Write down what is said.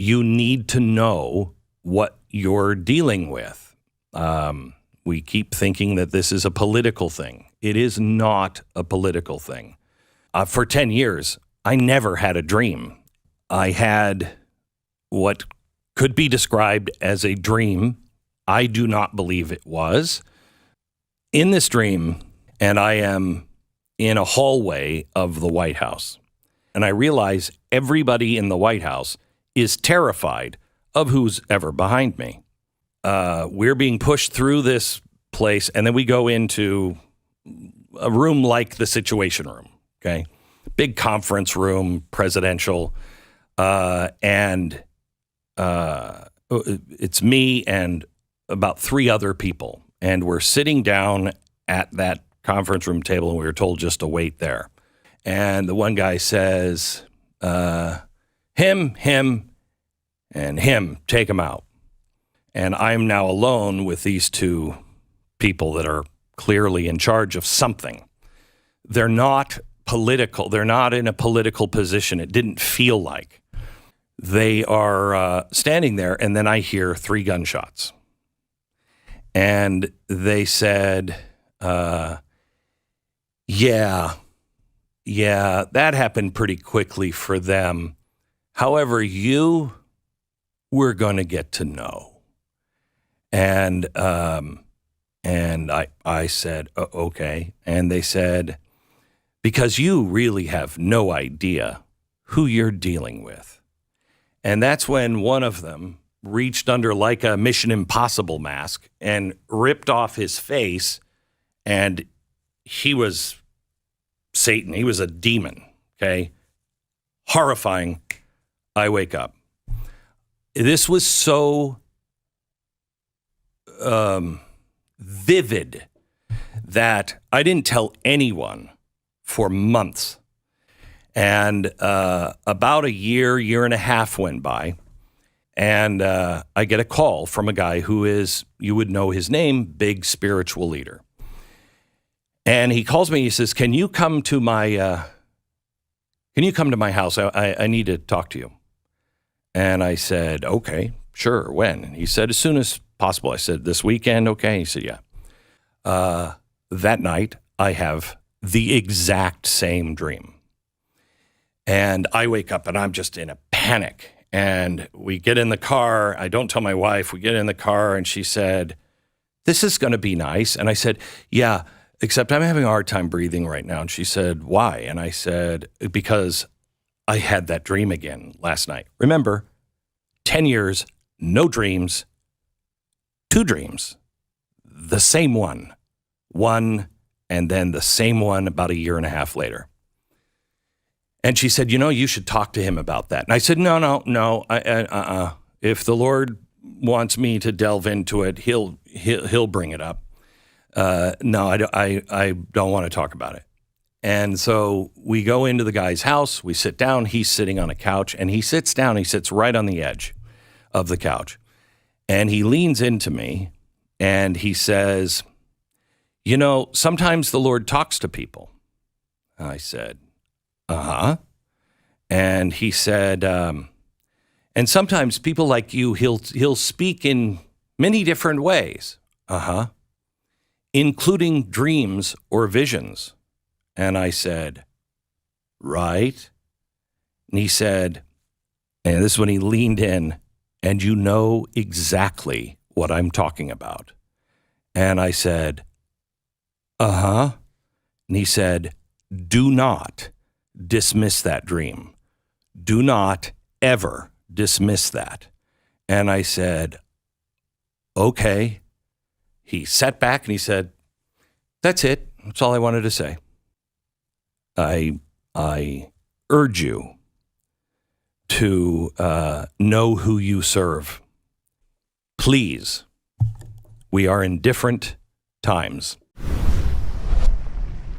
you need to know what you're dealing with. We keep thinking that this is a political thing. It is not a political thing. For 10 years, I never had a dream. I had what could be described as a dream. I do not believe it was. In this dream, and I am in a hallway of the White House, and I realize everybody in the White House is terrified of who's ever behind me. We're being pushed through this place, and then we go into a room like the Situation Room, okay? Big conference room, presidential, and it's me and about 3 other people, and we're sitting down at that conference room table, and we were told just to wait there. And the one guy says, him, and him, take him out. And I'm now alone with these 2 people that are clearly in charge of something. They're not political. They're not in a political position. It didn't feel like. They are standing there, and then I hear 3 gunshots. And they said, yeah, that happened pretty quickly for them. However, we're going to get to know. And I said, okay. And they said, because you really have no idea who you're dealing with. And that's when one of them reached under like a Mission Impossible mask and ripped off his face, and he was Satan. He was a demon, okay? Horrifying. I wake up. This was so vivid that I didn't tell anyone for months. And about a year and a half went by, and I get a call from a guy who is, you would know his name, big spiritual leader. And he calls me, he says, can you come to my house? I need to talk to you. And I said, okay, sure, when? And he said, as soon as possible. I said, this weekend, okay? He said, yeah. That night, I have the exact same dream. And I wake up and I'm just in a panic. And we get in the car. I don't tell my wife. We get in the car and she said, this is going to be nice. And I said, yeah, except I'm having a hard time breathing right now. And she said, why? And I said, because I had that dream again last night. Remember, 10 years, no dreams, 2 dreams, the same one, and then the same one about a year and a half later. And she said, you should talk to him about that. And I said, no. If the Lord wants me to delve into it, he'll bring it up. No, I don't want to talk about it. And so we go into the guy's house. We sit down. He's sitting on a couch, and he sits down. He sits right on the edge of the couch, and he leans into me, and he says, sometimes the Lord talks to people. I said, uh-huh. And he said, and sometimes people like you, he'll speak in many different ways. Uh-huh. Including dreams or visions. And I said, right. And he said, and this is when he leaned in, and you know exactly what I'm talking about. And I said, uh-huh. And he said, do not dismiss that dream. Do not ever dismiss that. And I said, okay. He sat back and he said, that's it. That's all I wanted to say. I urge you to know who you serve. Please, we are in different times.